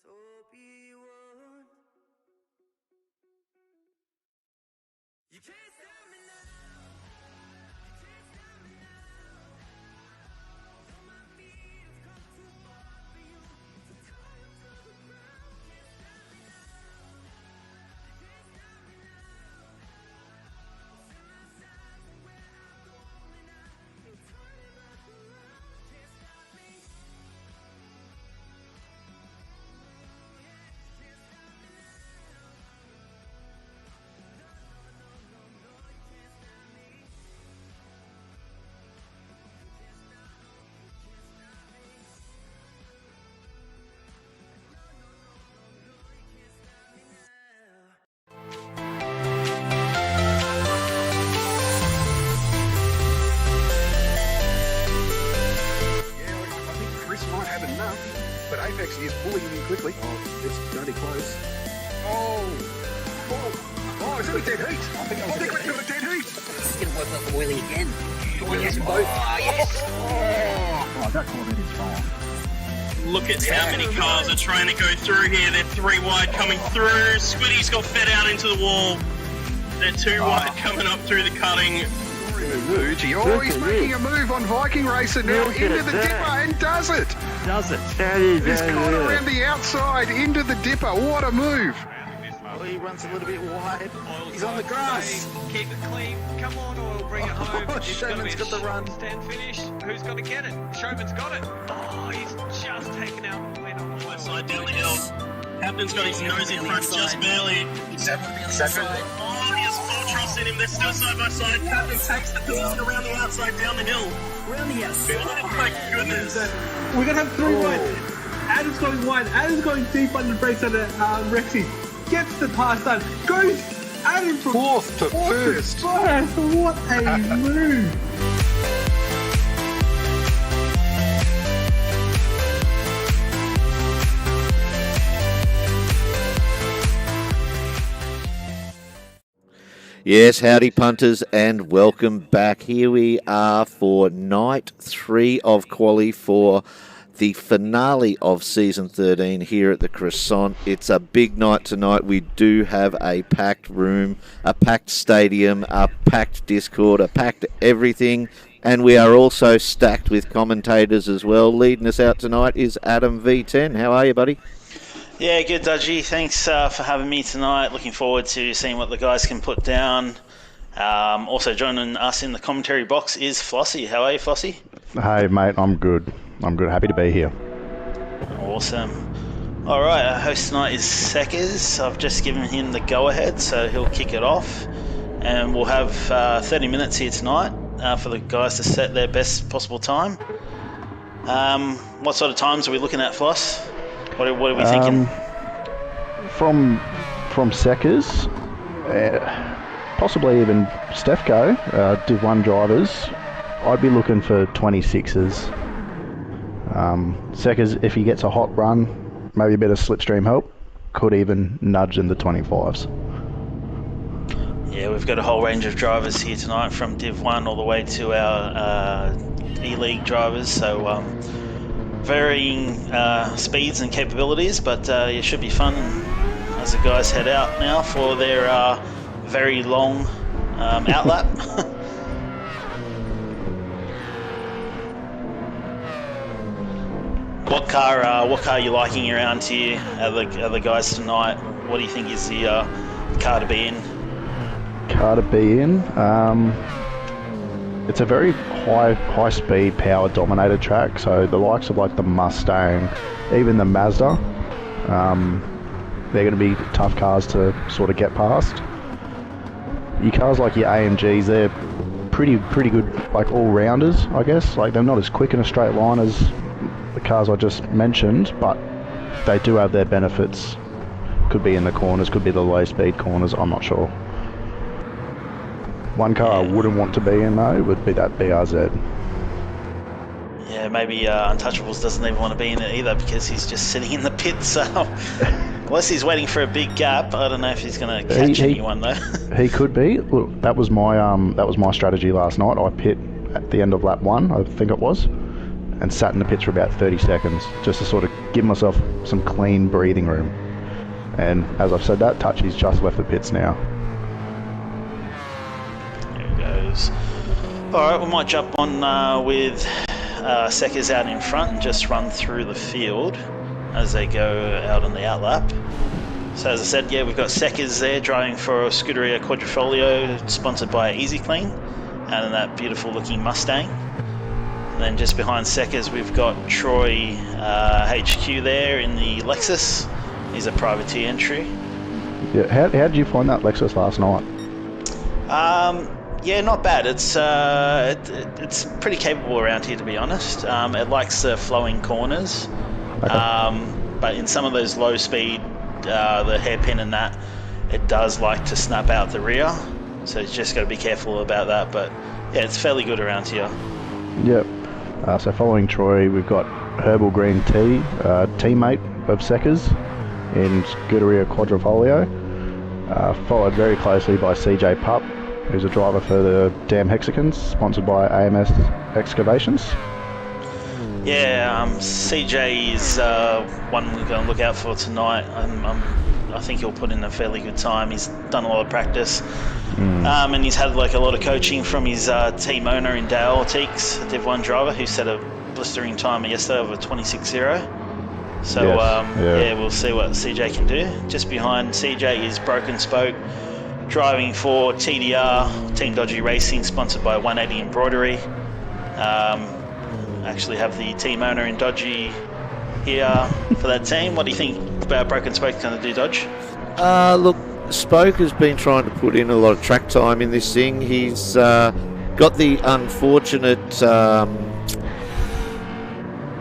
so be warned. You can't stop me now. You can't stop me now. Though my feet have come too far for you to tie up to the ground. Can't stop me now. You can't stop me now. Set my sights on where I'm going. I'm turning back around. Can't stop me. But Apex is pulling him in quickly. Oh, it's bloody close. Oh, is that a dead heat? I think we've got a dead heat. This is going to work off the oily again. Yes, both. Oh, yes. Oh, that Corvette is fine. Look at how many cars are trying to go through here. They're 3 wide coming through. Squiddy's got fed out into the wall. They're 2 wide coming up through the cutting. Oh, he's making a move on Viking Racer now into the dipper and does it. He's gone around the outside into the dipper. What a move. Oh, he runs a little bit wide. He's on the grass. Keep it clean. Come on, Oil, bring it home. Showman's got the run. Stand finish. Who's going to get it? Showman's got it. Oh, he's just taken out the lead on the Left side down the hill. Captain's got his nose in front just barely. Oh, he has full trust in him. They're still side by side. Captain takes the position around the outside down the hill. Around the outside. Oh my goodness. We're going to have 3 wide. Adam's going wide. Adam's going deep under the brakes under Rexy. Gets the pass done. Goes Adam from Fourth to first. What a move. Yes, howdy punters and welcome back. Here we are for night 3 of Quali for the finale of season 13 here at the Croissant. It's a big night tonight. We do have a packed room, a packed stadium, a packed Discord, a packed everything. And we are also stacked with commentators as well. Leading us out tonight is Adam V10. How are you, buddy? Yeah, good, Dudgy. Thanks for having me tonight. Looking forward to seeing what the guys can put down. Also joining us in the commentary box is Flossie. How are you, Flossie? Hey, mate. I'm good. Happy to be here. Awesome. All right, our host tonight is Seckers. I've just given him the go-ahead, so he'll kick it off. And we'll have 30 minutes here tonight for the guys to set their best possible time. What sort of times are we looking at, Floss? What are we thinking? From Seckers, possibly even Stefco, Div 1 drivers, I'd be looking for 26s. Seckers, if he gets a hot run, maybe a bit of slipstream help, could even nudge in the 25s. Yeah, we've got a whole range of drivers here tonight, from Div 1 all the way to our E-League drivers, so varying speeds and capabilities, but it should be fun as the guys head out now for their very long outlap. What car are you liking around here? Are the guys tonight? What do you think is the car to be in? Car to be in? It's a very high speed, power dominated track, so the likes of like the Mustang, even the Mazda, they're going to be tough cars to sort of get past. Your cars like your AMGs, they're pretty good, like all-rounders, I guess. Like, they're not as quick in a straight line as the cars I just mentioned, but they do have their benefits. Could be in the corners, could be the low speed corners, I'm not sure. One car I wouldn't want to be in though would be that BRZ. Yeah, maybe Untouchables doesn't even want to be in it either because he's just sitting in the pit, so unless he's waiting for a big gap, I don't know if he's going to catch anyone though. He could be. Look, that was my strategy last night. I pit at the end of lap 1, I think it was, and sat in the pits for about 30 seconds just to sort of give myself some clean breathing room. And as I've said that, Touchy's just left the pits now. There he goes. Alright, we might jump on with Seckers out in front and just run through the field as they go out on the outlap. So as I said, yeah, we've got Seckers there driving for a Scuderia Quadrifoglio sponsored by Easy Clean out in that beautiful looking Mustang. And then just behind Seckers we've got Troy HQ there in the Lexus. He's a privateer entry. Yeah, how did you find that Lexus last night? Yeah, not bad. It's pretty capable around here, to be honest. It likes the flowing corners, Okay. but in some of those low speed, the hairpin and that, it does like to snap out the rear. So you just got to be careful about that. But yeah, it's fairly good around here. Yep. So following Troy, we've got Herbal Green Tea, teammate of Seckers in Scuderia Quadrifoglio, followed very closely by CJ Pup, who's a driver for the Damn Hexicans, sponsored by AMS Excavations. Yeah, CJ is one we're going to look out for tonight. I think he'll put in a fairly good time. He's done a lot of practice, and he's had like a lot of coaching from his team owner in Dale Ortiz, a Div 1 driver, who set a blistering time yesterday of a 26.0. So Yes, yeah, we'll see what CJ can do. Just behind CJ is Broken Spoke, driving for TDR, Team Dodgy Racing, sponsored by 180 Embroidery. Actually have the team owner in Dodgy here for that team. What do you think about Broken Spoke going to do, Dodge? Look, Spoke has been trying to put in a lot of track time in this thing. He's got the unfortunate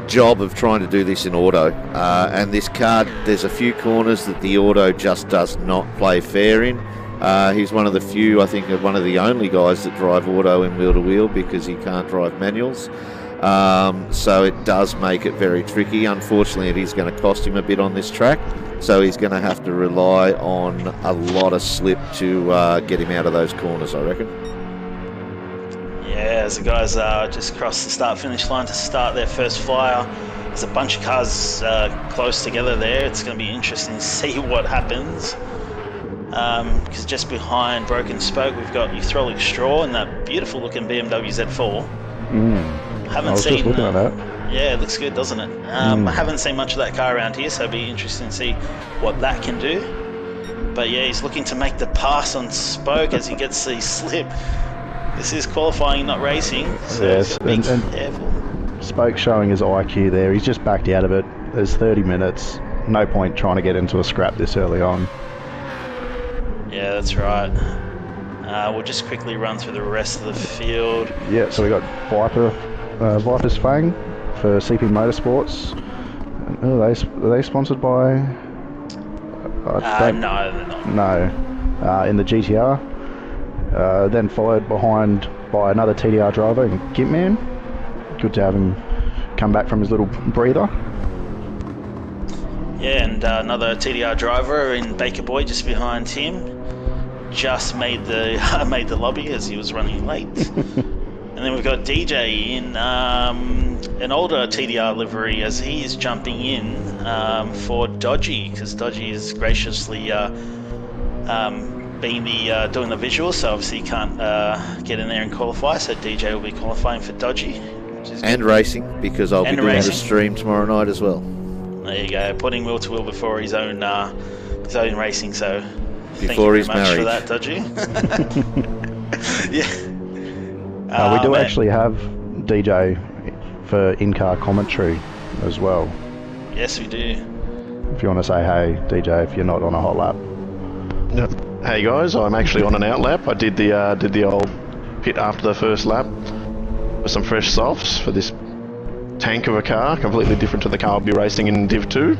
job of trying to do this in auto, and this car, there's a few corners that the auto just does not play fair in. He's one of the few, I think, one of the only guys that drive auto in wheel-to-wheel because he can't drive manuals. So it does make it very tricky. Unfortunately, it is going to cost him a bit on this track, so he's going to have to rely on a lot of slip to get him out of those corners, I reckon. Yeah, as the guys just crossed the start-finish line to start their first flyer, there's a bunch of cars close together there. It's going to be interesting to see what happens. Because just behind Broken Spoke, we've got Euthrolyc Straw and that beautiful-looking BMW Z4. I was just looking at that. Yeah, it looks good, doesn't it? I haven't seen much of that car around here, so it'll be interesting to see what that can do. But yeah, he's looking to make the pass on Spoke as he gets the slip. This is qualifying, not racing, so Yes, be careful. Spoke showing his IQ there. He's just backed out of it. There's 30 minutes. No point trying to get into a scrap this early on. Yeah, that's right. We'll just quickly run through the rest of the field. Yeah, so we got Viper's Fang for CP Motorsports. Are they sponsored by? No, they're not. No, in the GTR. Then followed behind by another TDR driver in Gimpman. Good to have him come back from his little breather. Yeah, and another TDR driver in Baker Boy just behind him. Just made the lobby as he was running late. And then we've got DJ in an older TDR livery as he is jumping in for Dodgy, because Dodgy is graciously being the doing the visuals, so obviously he can't get in there and qualify, so DJ will be qualifying for Dodgy. And racing, because I'll be doing the stream tomorrow night as well. There you go, putting wheel to wheel before his own racing, so before he's married. married. For that, Dodgy. Yeah. We do actually have DJ for in-car commentary as well. Yes, we do. If you want to say hey, DJ, if you're not on a hot lap. Hey guys, I'm actually on an out lap. I did the old pit after the first lap with some fresh softs for this tank of a car, completely different to the car I'll be racing in Div 2.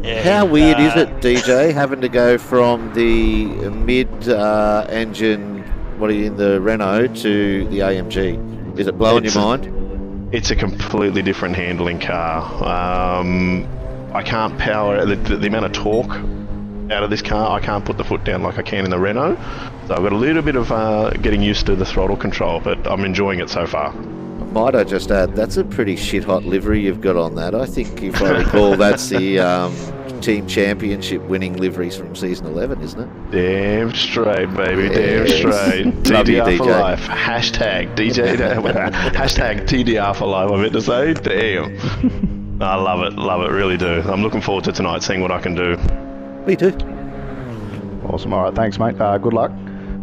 Yeah, how weird is it, DJ, having to go from the mid-engine, what are you in the Renault, to the AMG? Is it blowing your mind? It's a completely different handling car. I can't power the amount of torque out of this car. I can't put the foot down like I can in the Renault. So I've got a little bit of getting used to the throttle control, but I'm enjoying it so far. Might I just add, that's a pretty shit hot livery you've got on that. I think, if I recall, that's the team championship winning liveries from season 11, isn't it? Damn straight, baby. Yes. Damn straight. Love you, TDR for DJ. life. Hashtag DJ. Hashtag TDR for life, I meant to say. Damn. I love it, really do. I'm looking forward to tonight, seeing what I can do. Me too. Awesome. All right, thanks, mate. Good luck.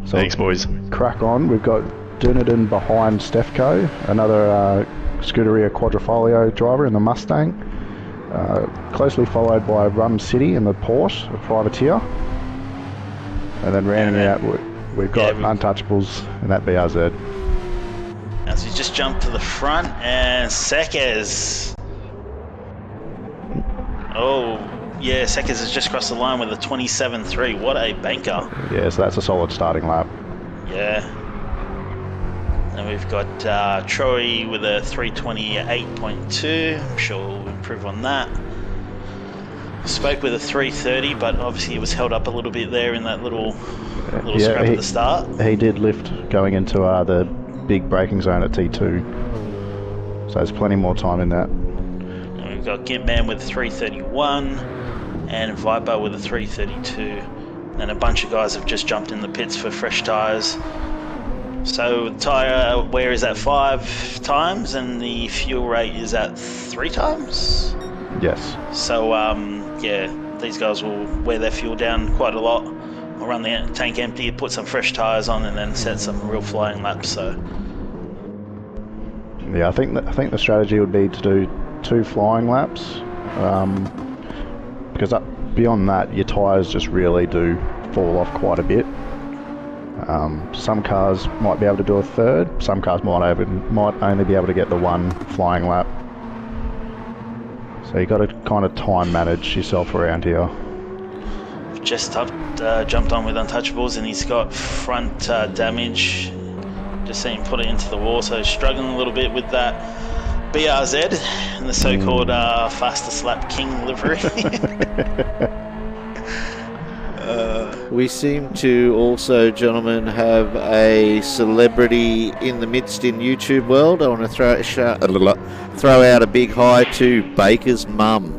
So Thanks, boys. Crack on. We've got Dunedin behind Stefco, another Scuderia Quadrifoglio driver in the Mustang. Closely followed by Rum City in the Porsche, a privateer. And then rounding out, we've got Untouchables in that BRZ. As we just jump to the front, and Sekes. Oh, yeah, Sekes has just crossed the line with a 27.3. What a banker. Yeah, so that's a solid starting lap. Yeah. And we've got Troy with a 328.2. I'm sure we'll improve on that. Spoke with a 330, but obviously he was held up a little bit there in that little scrap at the start. He did lift going into the big braking zone at T2. So there's plenty more time in that. And we've got Gitman with 331 and Viper with a 332. And a bunch of guys have just jumped in the pits for fresh tyres. So tyre wear is at 5 times and the fuel rate is at 3 times. Yes. So yeah, these guys will wear their fuel down quite a lot. We'll run the tank empty, put some fresh tyres on, and then set some real flying laps. So yeah, I think the strategy would be to do 2 flying laps, because beyond that, your tyres just really do fall off quite a bit. Some cars might be able to do a third. Some cars might only be able to get the 1 flying lap. So you got to kind of time manage yourself around here. just jumped on with Untouchables, and he's got front damage. Just seen him put it into the wall, so struggling a little bit with that BRZ and the so-called fastest lap king livery. We seem to also, gentlemen, have a celebrity in the midst in YouTube world. I want to throw out a big hi to Baker's mum.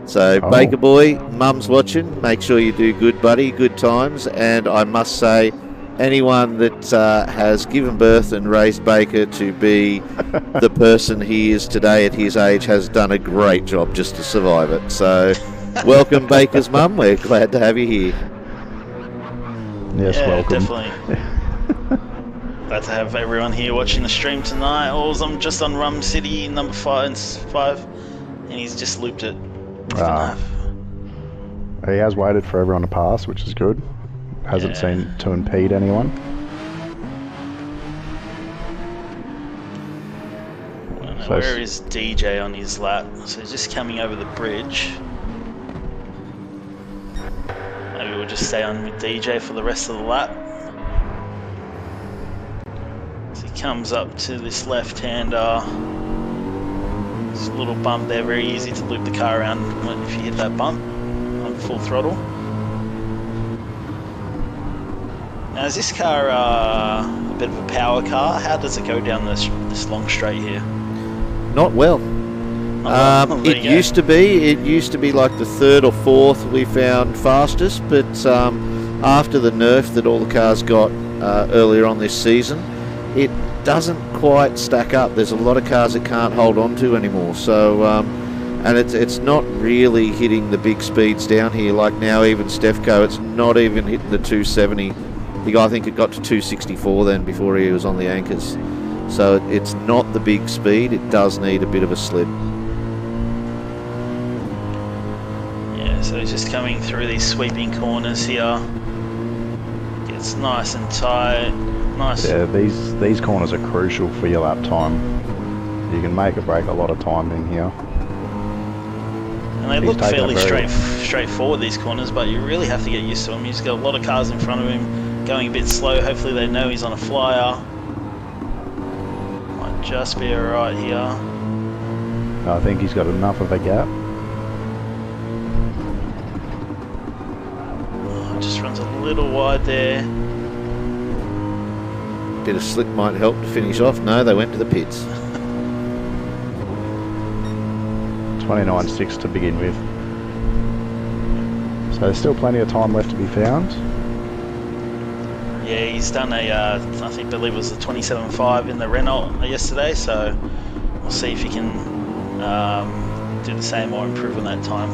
So, Baker boy, mum's watching. Make sure you do good, buddy. Good times. And I must say, anyone that has given birth and raised Baker to be the person he is today at his age has done a great job just to survive it. So, welcome, Baker's mum. We're glad to have you here. Yes, yeah, welcome. Definitely. Glad to have everyone here watching the stream tonight. I'm just on Rum City number 5, and he's just looped it. He has waited for everyone to pass, which is good. Hasn't seemed to impede anyone. So where is DJ on his lap? So he's just coming over the bridge. Maybe we'll just stay on with DJ for the rest of the lap. So he comes up to this left-hander. There's a little bump there, very easy to loop the car around if you hit that bump on full throttle. Now is this car a bit of a power car? How does it go down this long straight here? Not well. It used to be like the 3rd or 4th we found fastest, but after the nerf that all the cars got earlier on this season, it doesn't quite stack up. There's a lot of cars it can't hold on to anymore. So, and it's not really hitting the big speeds down here. Like now, even Stefco, it's not even hitting the 270. I think it got to 264 then before he was on the anchors. So it's not the big speed. It does need a bit of a slip. So he's just coming through these sweeping corners here. Gets nice and tight. Nice. Yeah, these corners are crucial for your lap time. You can make or break a lot of time in here. And they look fairly straightforward, these corners, but you really have to get used to them. He's got a lot of cars in front of him, going a bit slow. Hopefully they know he's on a flyer. Might just be alright here. I think he's got enough of a gap. Just runs a little wide there. Bit of slip might help to finish off. No, they went to the pits. 29.6 to begin with. So there's still plenty of time left to be found. Yeah, he's done a, I believe it was a 27.5 in the Renault yesterday, so we'll see if he can do the same or improve on that time.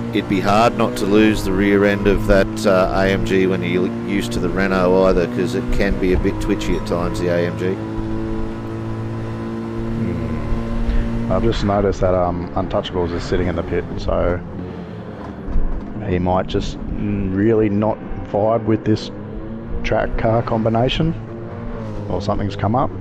It'd be hard not to lose the rear end of that AMG when you're used to the Renault either, because it can be a bit twitchy at times, the AMG. I've just noticed that Untouchables is sitting in the pit, so he might just really not vibe with this track car combination, or something's come up.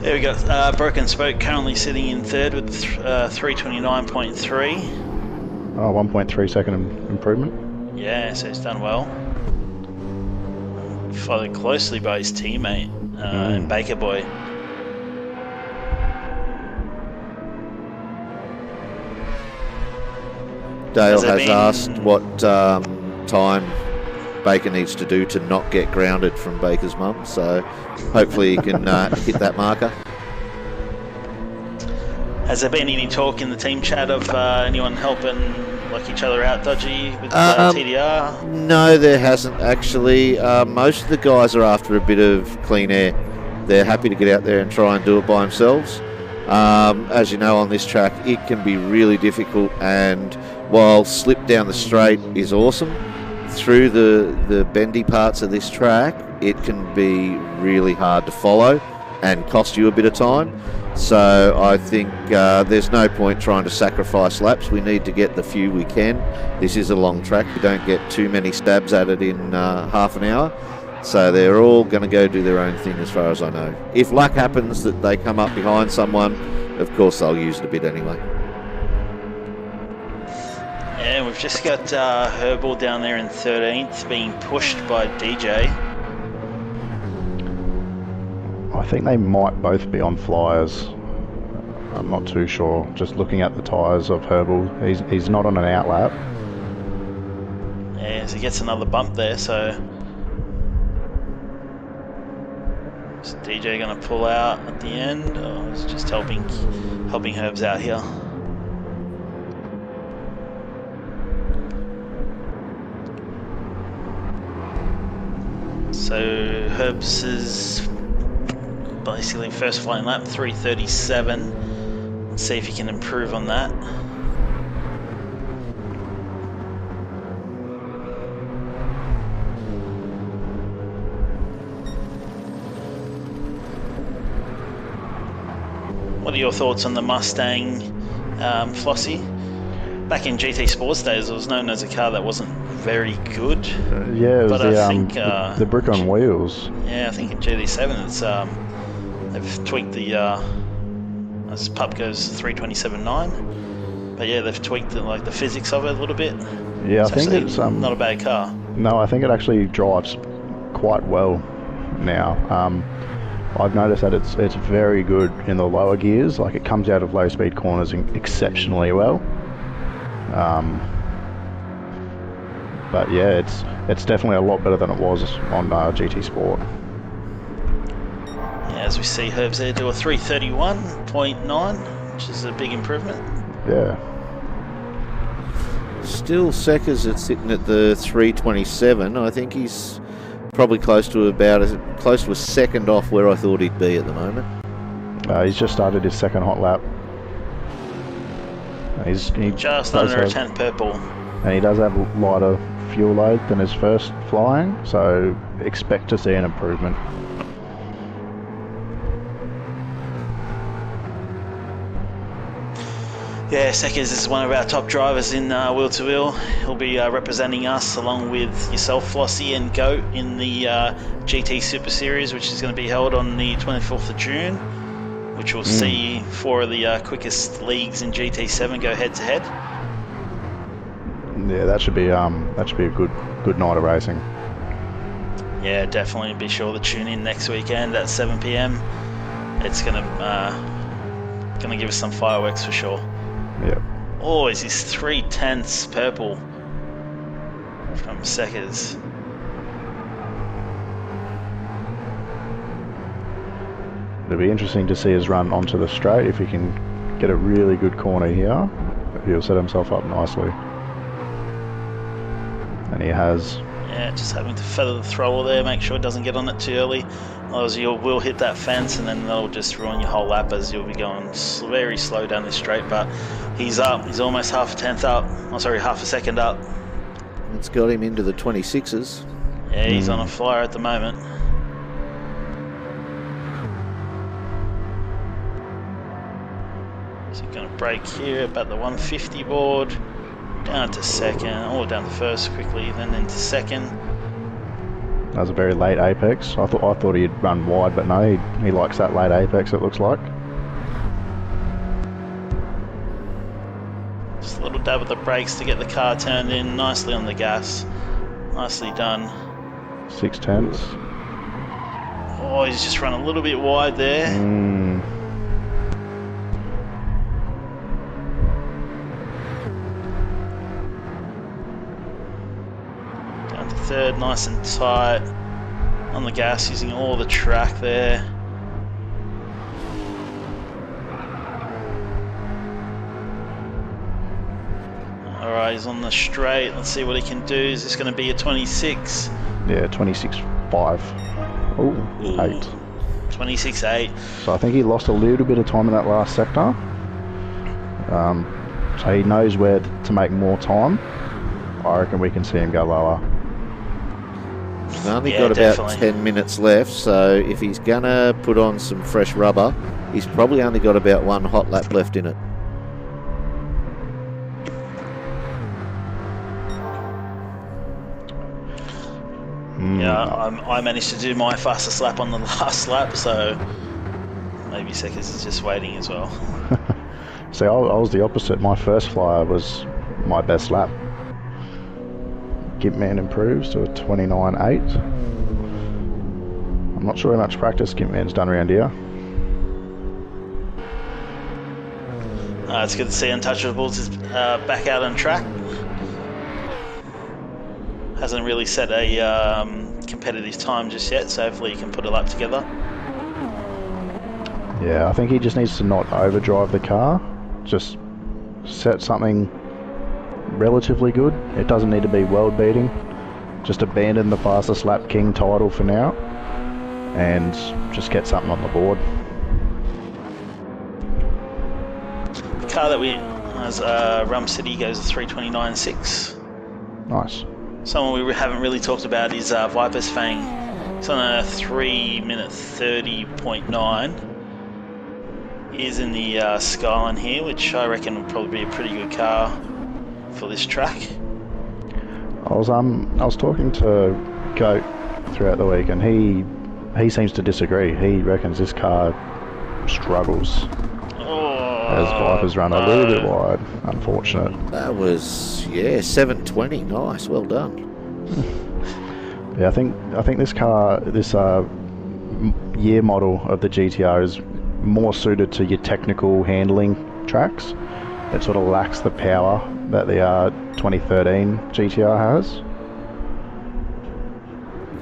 There we go. Broken Spoke currently sitting in third with 329.3. Oh, 1.3 second improvement. Yeah, so he's done well. Followed closely by his teammate and Baker Boy. Dale has asked what time Baker needs to do to not get grounded from Baker's mum, so hopefully he can hit that marker. Has there been any talk in the team chat of anyone helping like each other out, Dodgy, with TDR? No, there hasn't actually. Most of the guys are after a bit of clean air. They're happy to get out there and try and do it by themselves. As you know, on this track, it can be really difficult, and while slip down the straight is awesome, through the bendy parts of this track, it can be really hard to follow and cost you a bit of time. So I think there's no point trying to sacrifice laps. We need to get the few we can. This is a long track. We don't get too many stabs at it in half an hour. So they're all going to go do their own thing as far as I know. If luck happens that they come up behind someone, of course they'll use it a bit anyway. Yeah, we've just got Herbal down there in 13th, being pushed by DJ. I think they might both be on flyers. I'm not too sure. Just looking at the tyres of Herbal, he's not on an outlap. Yeah, so he gets another bump there, so is DJ going to pull out at the end, or is just helping Herbs out here? So Herbs is basically first flying lap, 3:37. Let's see if he can improve on that. What are your thoughts on the Mustang, Flossie? Back in GT Sports days, it was known as a car that wasn't very good. Yeah, it was the brick on wheels. Yeah, I think in GT7 it's they've tweaked the as pup goes 327.9, but yeah, they've tweaked the physics of it a little bit. Yeah, I think it's not a bad car. No, I think it actually drives quite well now. I've noticed that it's very good in the lower gears. Like, it comes out of low speed corners exceptionally well. But yeah, it's definitely a lot better than it was on GT Sport. Yeah, as we see Herbs there do a 331.9, which is a big improvement. Yeah. Still, Seckers is sitting at the 327. I think he's probably close to a second off where I thought he'd be at the moment. He's just started his second hot lap. He just under a 10th purple. And he does have lighter fuel load than his first flying, so expect to see an improvement. Yeah, Seckers is one of our top drivers in Wheel to Wheel. He'll be representing us along with yourself, Flossie, and Goat in the GT Super Series, which is going to be held on the 24th of June, which will see 4 of the quickest leagues in GT7 go head to head. Yeah, that should be a good night of racing. Yeah, definitely be sure to tune in next weekend at 7 p.m. It's gonna give us some fireworks for sure. Yep. Oh, is his 3/10 purple from Seckers. It'll be interesting to see his run onto the straight. If he can get a really good corner here, he'll set himself up nicely. And he has. Yeah, just having to feather the throttle there, make sure it doesn't get on it too early. Otherwise you will hit that fence and then that'll just ruin your whole lap as you'll be going very slow down this straight. But he's up, he's almost half a tenth up. Oh, sorry, half a second up. It's got him into the 26s. Yeah, he's on a flyer at the moment. So he's going to brake here about the 150 board. Down to second, or down to first quickly, then into second. That was a very late apex. I thought he'd run wide, but no, he likes that late apex, it looks like. Just a little dab of the brakes to get the car turned in nicely on the gas. Nicely done. 6/10. Oh, he's just run a little bit wide there. Down to third, nice and tight. On the gas, using all the track there. Alright, he's on the straight. Let's see what he can do. Is this going to be a 26? Yeah, 26.5. Oh, 8. 26.8. So I think he lost a little bit of time in that last sector. So he knows where to make more time. I reckon we can see him go lower. He's only got about 10 minutes left, so if he's going to put on some fresh rubber, he's probably only got about one hot lap left in it. Yeah, I managed to do my fastest lap on the last lap, so maybe Seckers is just waiting as well. See, I was the opposite. My first flyer was my best lap. Gimpman improves to a 29.8. I'm not sure how much practice Gimpman's done around here. It's good to see Untouchables is back out on track. Hasn't really set a competitive time just yet, so hopefully he can put a lap together. Yeah, I think he just needs to not overdrive the car. Just set something relatively good. It doesn't need to be world beating. Just abandon the fastest lap king title for now and just get something on the board. The car that we as Rum City goes to 329.6. Nice. Someone we haven't really talked about is Viper's Fang. It's on a 3:30.9. He's in the Skyline here, which I reckon would probably be a pretty good car for this track. I was talking to Goat throughout the week, and he seems to disagree. He reckons this car struggles. As Viper's run a little bit wide, unfortunate. That was 720. Nice, well done. Yeah, I think this car, this year model of the GTR is more suited to your technical handling tracks. It sort of lacks the power that the 2013 GTR has.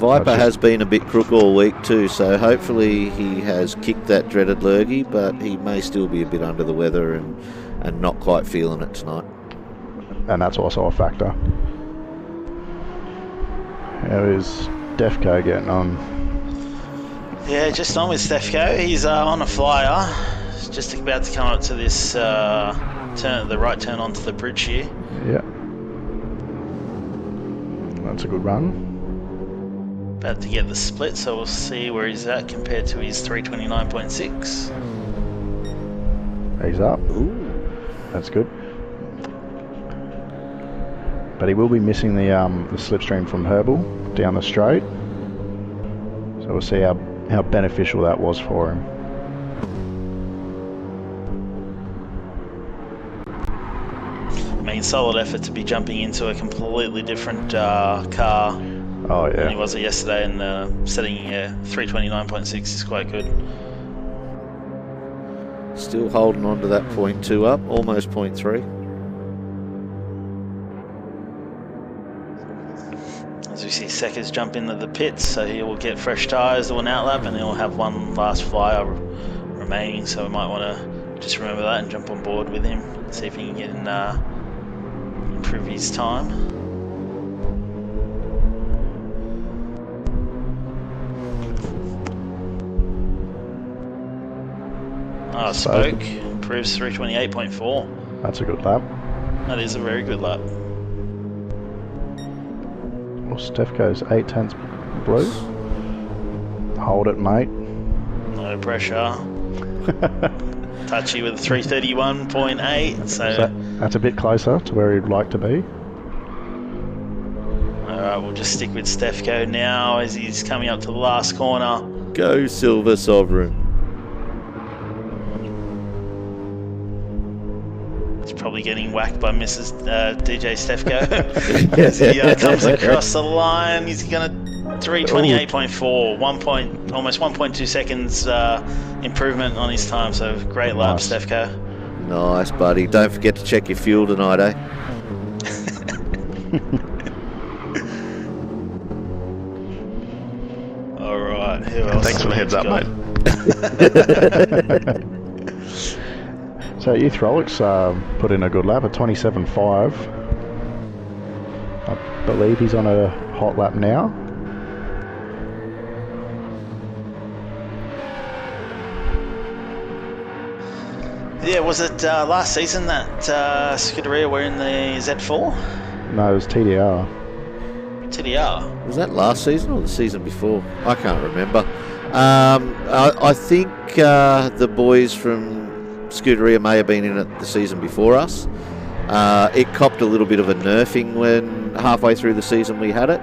Viper has been a bit crook all week too, so hopefully he has kicked that dreaded lurgy, but he may still be a bit under the weather and not quite feeling it tonight. And that's also a factor. How is Defco getting on? Yeah, just on with Stefko. He's on a flyer. He's just about to come up to this the right turn onto the bridge here. Yeah. That's a good run. About to get the split, so we'll see where he's at compared to his 329.6. He's up. Ooh. That's good. But he will be missing the slipstream from Herbal down the straight. So we'll see how beneficial that was for him. I mean, solid effort to be jumping into a completely different car. Oh yeah. Than he was yesterday, and setting 329.6 is quite good. Still holding on to that 0.2 up, almost 0.3. As we we see Seckers jump into the pits, so he will get fresh tyres to an outlap, and he'll have one last flyer remaining. So we might want to just remember that and jump on board with him, see if he can get improve his time. Spoke improves 328.4. That's a good lap. That is a very good lap. Well, Steph goes 8 tenths blue. Hold it, mate. No pressure. Touchy with 331.8. So that's a bit closer to where he'd like to be. Alright, we'll just stick with Stefko now as he's coming up to the last corner. Go Silver Sovereign. Probably getting whacked by Mrs. DJ Stefko as he comes across the line. He's going to 328.4, almost 1.2 seconds improvement on his time. So great lap, Nice. Stefko. Nice, buddy. Don't forget to check your fuel tonight, eh? All right, who else? Thanks for the heads up, mate. So Euthrolics put in a good lap, a 27.5. I believe he's on a hot lap now. Yeah, was it last season that Scuderia were in the Z4? No, it was TDR. TDR. Was that last season or the season before? I can't remember. I think the boys from Scuderia may have been in it the season before us. It copped a little bit of a nerfing when halfway through the season we had it.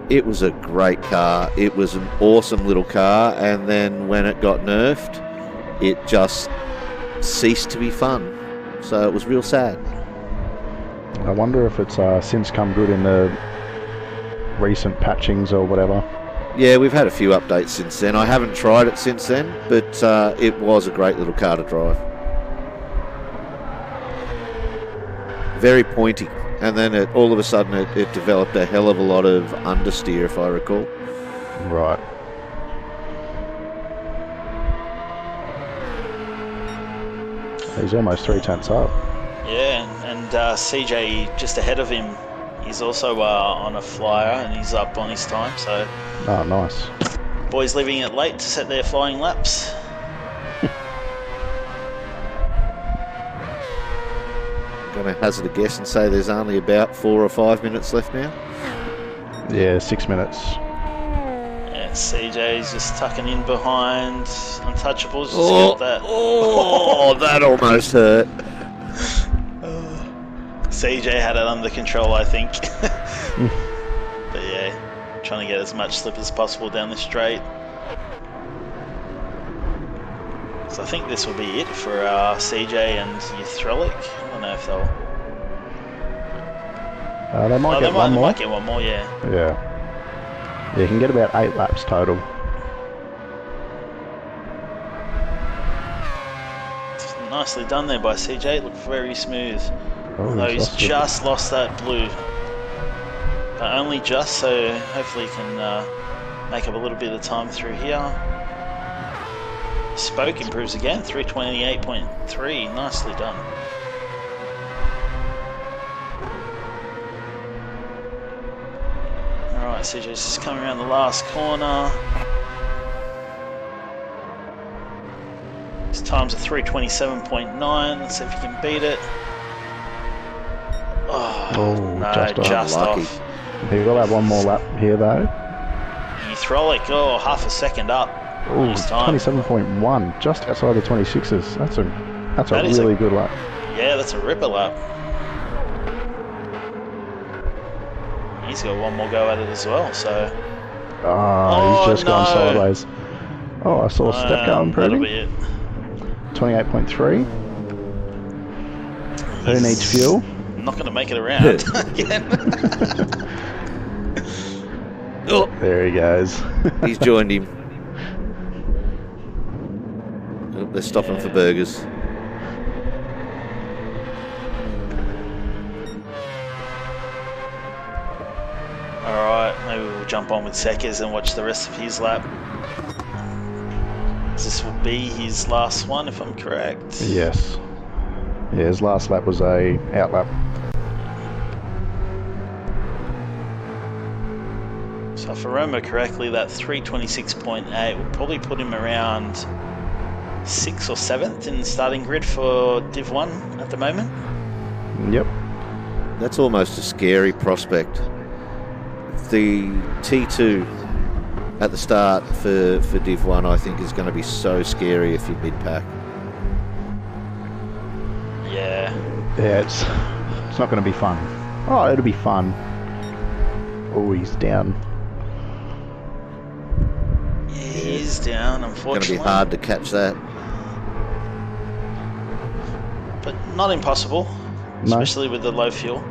It was a great car. It was an awesome little car, and then when it got nerfed, it just ceased to be fun. So it was real sad. I wonder if it's since come good in the recent patchings or whatever. Yeah, we've had a few updates since then. I haven't tried it since then, but it was a great little car to drive. Very pointy, and then all of a sudden it developed a hell of a lot of understeer, if I recall. Right. He's almost 3 tenths up. Yeah, and CJ just ahead of him. He's also on a flyer, and he's up on his time. So, Oh, nice. boys leaving it late to set their flying laps. Going to hazard a guess and say there's only about 4 or 5 minutes left now. Yeah, 6 minutes. Yeah, CJ's just tucking in behind Untouchables. Just Oh, got that. oh, that almost hurt. CJ had it under control, I think. But yeah, trying to get as much slip as possible down the straight. So I think this will be it for CJ and Euthrolic. I don't know if they'll... They might get one they more. might get one more, yeah. Yeah. Yeah, you can get about 8 laps total. Nicely done there by CJ. Looked very smooth. Oh, Although he's lost it. just lost that blue. But only just, so hopefully he can make up a little bit of time through here. Spoke improves again, 328.3. Nicely done. Alright, CJ's just coming around the last corner. His time's a 327.9. Let's see if he can beat it. Oh, no, just unlucky. off. He will have one more lap here though. Euthrolic, half a second up. Oh, His time. 27.1, just outside the 26s. That's a really good lap. Yeah, that's a ripper lap. He's got one more go at it as well, so... He's just gone sideways. Oh, I saw a step go that'll improving. be it. 28.3. Who needs fuel? Not going to make it around again. There he goes. He's joined him. Oh, they're stopping for burgers. Alright, maybe we'll jump on with Sekers and watch the rest of his lap. This will be his last one, if I'm correct. Yes. Yeah, his last lap was a out lap. So if I remember correctly, that 326.8 will probably put him around 6th or 7th in the starting grid for Div 1 at the moment. Yep. That's almost a scary prospect. The T2 at the start for Div 1, I think, is going to be so scary if you're mid-pack. Yeah. Yeah, it's not going to be fun. Oh, it'll be fun. Oh, he's down. Yeah, he's down, It's unfortunately. going to be hard to catch that. But not impossible, No. especially with the low fuel.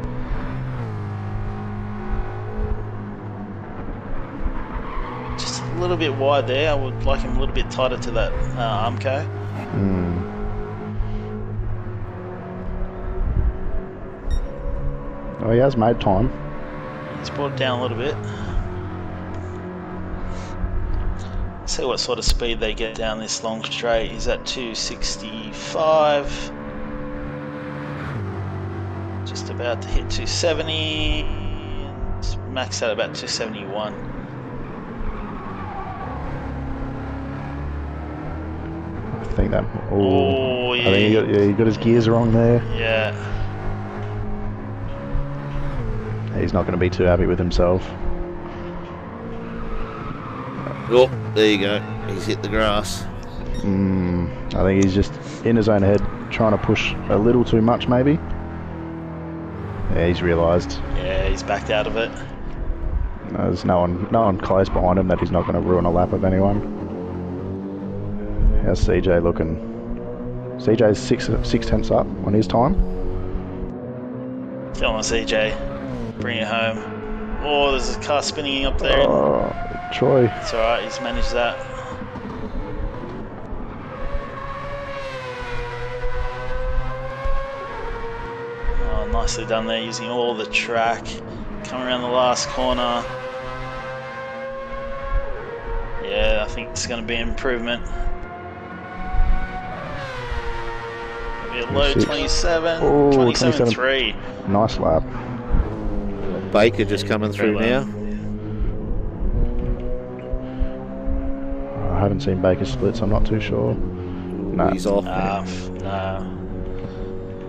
Just a little bit wide there. I would like him a little bit tighter to that Armco. Oh, he has made time. He's brought it down a little bit. See what sort of speed they get down this long straight. He's at 265. Just about to hit 270. It's maxed out about 271. I think that. Oh, I think he got his gears wrong there. Yeah. He's not going to be too happy with himself. Oh, there you go. He's hit the grass. I think he's just in his own head, trying to push a little too much, maybe. Yeah, he's realised. Yeah, he's backed out of it. There's no one close behind him that he's not going to ruin a lap of anyone. How's CJ looking? CJ's six tenths up on his time. Come on, CJ. Bring it home. Oh, there's a car spinning up there. Oh, Troy. It's alright, he's managed that. Oh, nicely done there, using all the track. Coming around the last corner. Yeah, I think it's going to be an improvement. Maybe a low 27, Oh, 27.3. Nice lap. Baker just coming through now. I haven't seen Baker split, so I'm not too sure. No. He's off. No.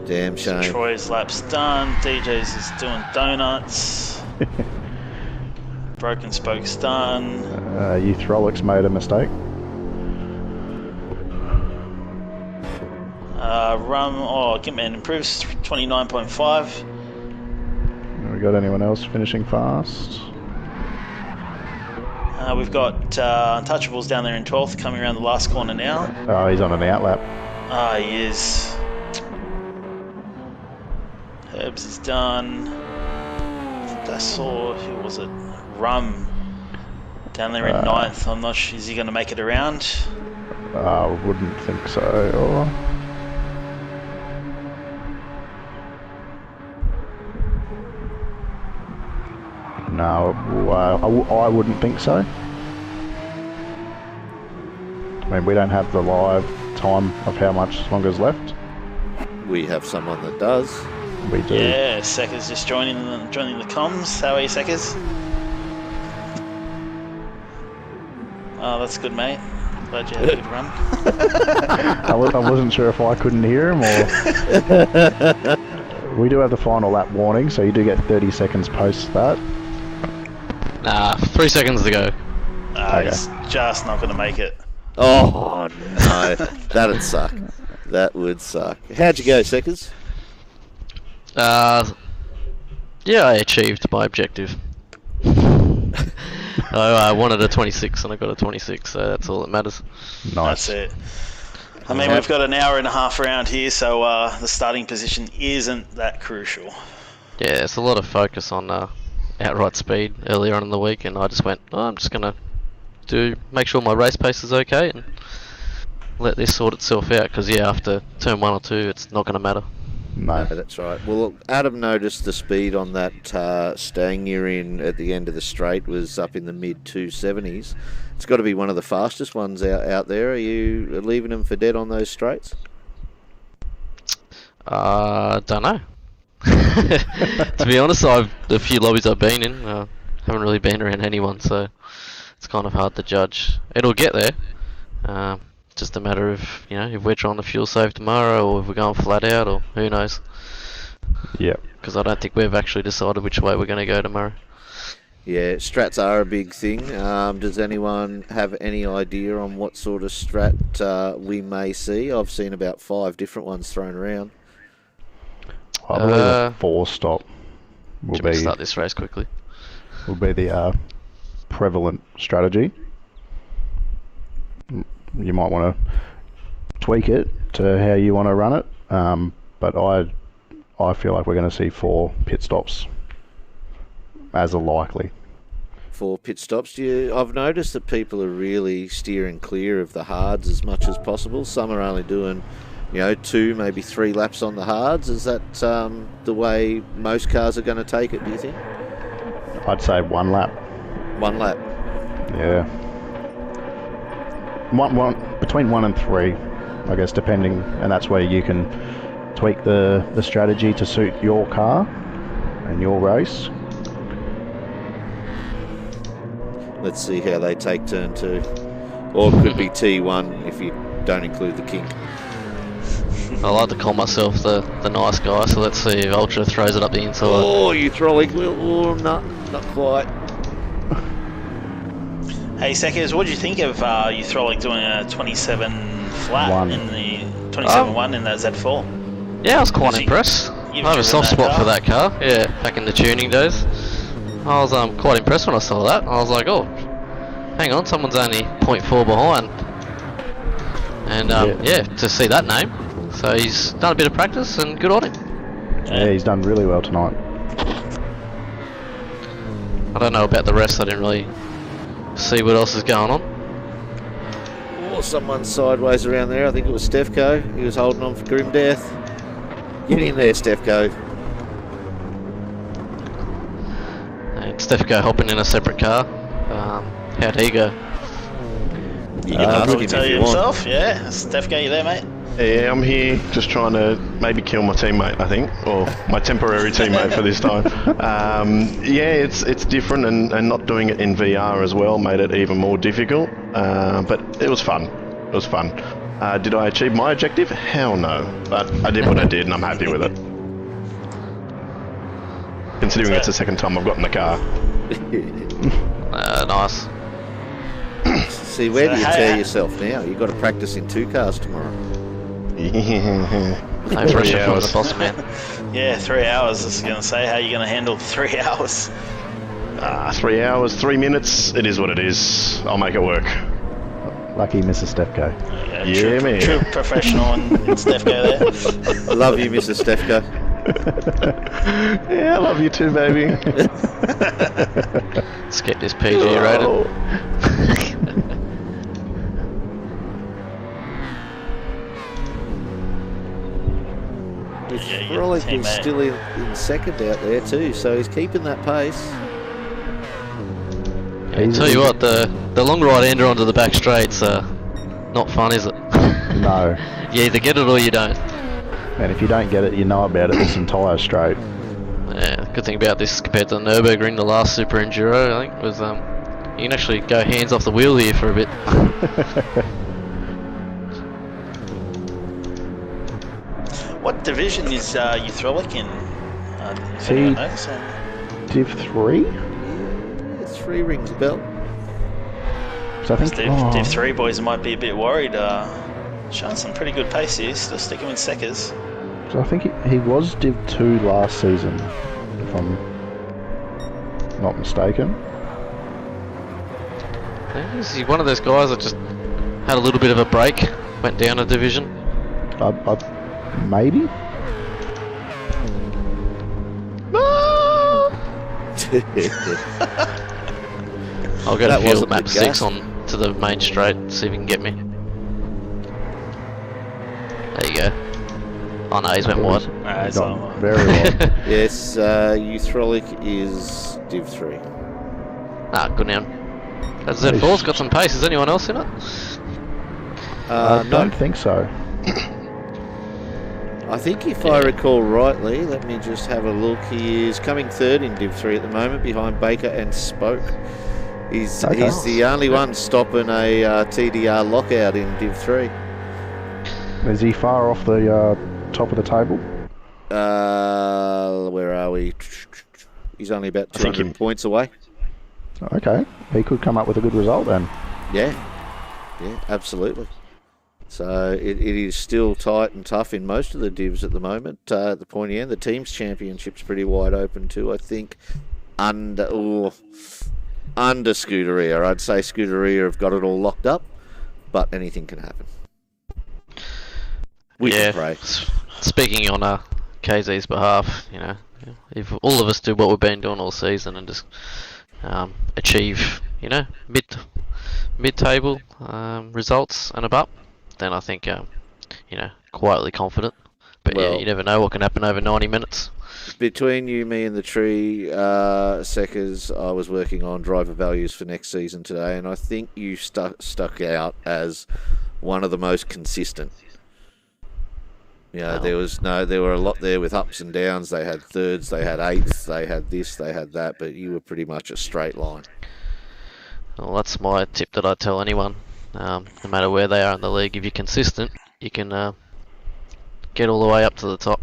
Damn shame. Troy's lap's done. DJ's is doing donuts. Broken spoke's done. Euthrolics made a mistake. Gitman improves 29.5. We got anyone else finishing fast? We've got Untouchables down there in 12th, coming around the last corner now. Oh, he's on an out lap. He is. Herbs is done. I think I saw, who was it? Rum down there in 9th. I'm not sure, is he going to make it around? I wouldn't think so. Or... No, I wouldn't think so. I mean, we don't have the live time of how much longer is left. We have someone that does. We do. Yeah, Sekker's just joining the comms. How are you, Sekkers? Oh, that's good, mate. Glad you had a good run. I wasn't sure if I couldn't hear him or... We do have the final lap warning, so you do get 30 seconds post that. Nah, 3 seconds to go. Okay. He's just not going to make it. Oh, no. That'd suck. That would suck. How'd you go, Seckers? Yeah, I achieved my objective. I wanted a 26 and I got a 26, so that's all that matters. Nice. That's it. I mean, we've got an hour and a half around here, so the starting position isn't that crucial. Yeah, it's a lot of focus on outright speed earlier on in the week, and I just went, I'm just going to make sure my race pace is okay and let this sort itself out, because yeah, after turn 1 or 2 it's not going to matter. No. That's right. Well, look, Adam noticed the speed on that stang you're in at the end of the straight was up in the mid 270s. It's got to be one of the fastest ones out there. Are you leaving them for dead on those straights? Don't know. To be honest, the few lobbies I've been in, haven't really been around anyone, so it's kind of hard to judge. It'll get there. Just a matter of, if we're trying to fuel save tomorrow, or if we're going flat out, or who knows. Yeah. Because I don't think we've actually decided which way we're going to go tomorrow. Yeah, strats are a big thing. Does anyone have any idea on what sort of strat we may see? I've seen about 5 different ones thrown around. I believe a 4-stop Should we start this race quickly? Will be the prevalent strategy. You might want to tweak it to how you want to run it, but I feel like we're going to see 4 pit stops as a likely. 4 pit stops. I've noticed that people are really steering clear of the hards as much as possible. Some are only doing 2, maybe 3 laps on the hards. Is that the way most cars are going to take it, do you think? I'd say 1 lap. 1 lap? Yeah. Between 1 and 3, I guess, depending, and that's where you can tweak the strategy to suit your car and your race. Let's see how they take turn 2. Or it could be T1 if you don't include the kink. I like to call myself the nice guy, so let's see if Ultra throws it up the inside. Oh, you throwing? Oh, not quite. Hey, Seckers, what do you think of you throwing doing a 27 flat in the 27-1 in that Z4? Yeah, I was quite impressed. I have a soft spot for that car. Yeah, back in the tuning days. I was quite impressed when I saw that. I was like, oh, hang on, someone's only 0.4 behind. And yeah, to see that name. So he's done a bit of practice and good on him. Yeah, he's done really well tonight. I don't know about the rest, I didn't really see what else is going on. Oh, someone sideways around there. I think it was Stefko. He was holding on for grim death. Get in there, Stefko. And Stefko hopping in a separate car. How'd he go? You can probably tell you himself. Yeah, Stefko, you there, mate? Yeah, I'm here just trying to maybe kill my teammate, I think, or my temporary teammate for this time. Yeah, it's different, and not doing it in VR as well made it even more difficult, but it was fun. It was fun. Did I achieve my objective? Hell no, but I did what I did and I'm happy with it. Considering it's the second time I've gotten the car. Nice. See, where do you tear yourself now? You've got to practice in 2 cars tomorrow. No pressure from the boss man. Yeah, 3 hours. I was going to say, how are you going to handle 3 hours? 3 hours, 3 minutes. It is what it is. I'll make it work. Lucky Mr. Stefko. Yeah, man. True professional and Stefko there. I love you, Mr. Stefko. Yeah, I love you too, baby. Let's get this PG rated. Frolic is still in second out there too, so he's keeping that pace. I tell you what, the long right-hander onto the back straight's not fun, is it? No. You either get it or you don't. And if you don't get it, you know about it this entire straight. Yeah, good thing about this compared to the Nürburgring, the last Super Enduro, I think, was you can actually go hands off the wheel here for a bit. What division is Uthrolik in? If anyone knows. Div 3? Yeah, 3 rings a bell. So I think Div 3 boys might be a bit worried. Showing some pretty good pace here, still sticking with Seckers. So I think he was Div 2 last season, if I'm not mistaken. Is he one of those guys that just had a little bit of a break, went down a division? Maybe? I'll go to field map 6 on to the main straight, see if he can get me. There you go. Oh no, he's went wide. It's Gone very wide. Yes, Euthrolic is Div 3. Good now. That Z4's got some pace. Is anyone else in it? I don't think so. I think if I recall rightly, let me just have a look. He is coming third in Div 3 at the moment, behind Baker and Spoke. He's the only one stopping a TDR lockout in Div 3. Is he far off the top of the table? Where are we? He's only about 200 points away. Okay, he could come up with a good result then. Yeah, absolutely. So it is still tight and tough in most of the divs at the moment. At the pointy end, the teams championship's pretty wide open too. I think under Scuderia, I'd say Scuderia have got it all locked up, but anything can happen. We can pray. Speaking on KZ's behalf, if all of us do what we've been doing all season and just achieve, mid-table results and above, then I think, quietly confident. But you never know what can happen over 90 minutes. Between you, me, and the tree Seckers, I was working on driver values for next season today, and I think you stuck out as one of the most consistent. There were a lot there with ups and downs. They had thirds, they had eighths, they had this, they had that, but you were pretty much a straight line. Well, that's my tip that I tell anyone. No matter where they are in the league, if you're consistent, you can get all the way up to the top.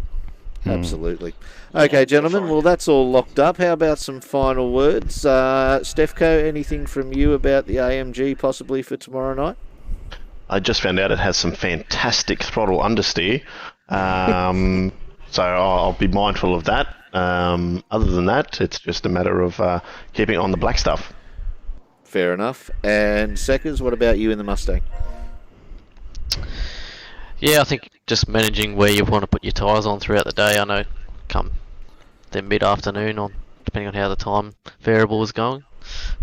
Absolutely. Okay, gentlemen, well, that's all locked up. How about some final words? Stefko, anything from you about the AMG possibly for tomorrow night? I just found out it has some fantastic throttle understeer, so I'll be mindful of that. Other than that, it's just a matter of keeping on the black stuff. Fair enough. And Seckers, what about you in the Mustang? Yeah, I think just managing where you want to put your tyres on throughout the day. I know come the mid-afternoon, or depending on how the time variable is going,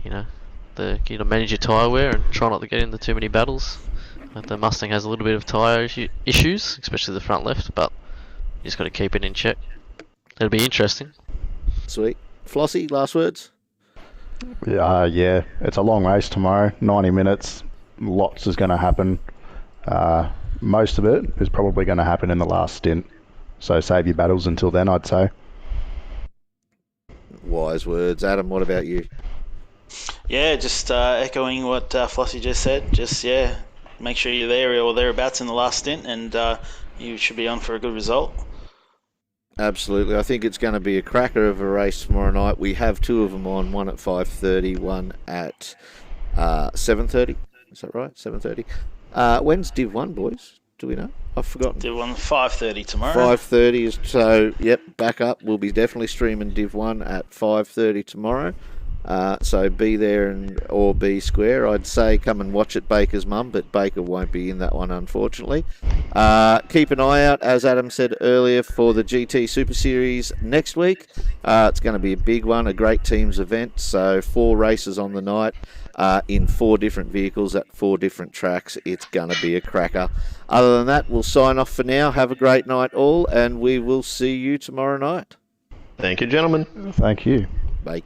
manage your tyre wear and try not to get into too many battles. The Mustang has a little bit of tyre issues, especially the front left, but you just got to keep it in check. It'll be interesting. Sweet. Flossie, last words? Yeah, it's a long race tomorrow, 90 minutes, lots is going to happen. Most of it is probably going to happen in the last stint, so save your battles until then, I'd say. Wise words. Adam, what about you? Yeah, just echoing what Flossie just said. Just, make sure you're there or thereabouts in the last stint, and you should be on for a good result. Absolutely. I think it's going to be a cracker of a race tomorrow night. We have two of them on, one at 5:30, one at 7:30. Is that right? 7:30. When's Div 1, boys? Do we know? I've forgotten. Div 1, 5:30 tomorrow. 5:30 is, so, back up. We'll be definitely streaming Div 1 at 5:30 tomorrow. So be there or be square. I'd say come and watch it, Baker's mum, but Baker won't be in that one, unfortunately. Keep an eye out, as Adam said earlier, for the GT Super Series next week. It's going to be a big one, a great teams event. So 4 races on the night in 4 different vehicles at 4 different tracks. It's going to be a cracker. Other than that, we'll sign off for now. Have a great night all, and we will see you tomorrow night. Thank you, gentlemen. Thank you. Bye.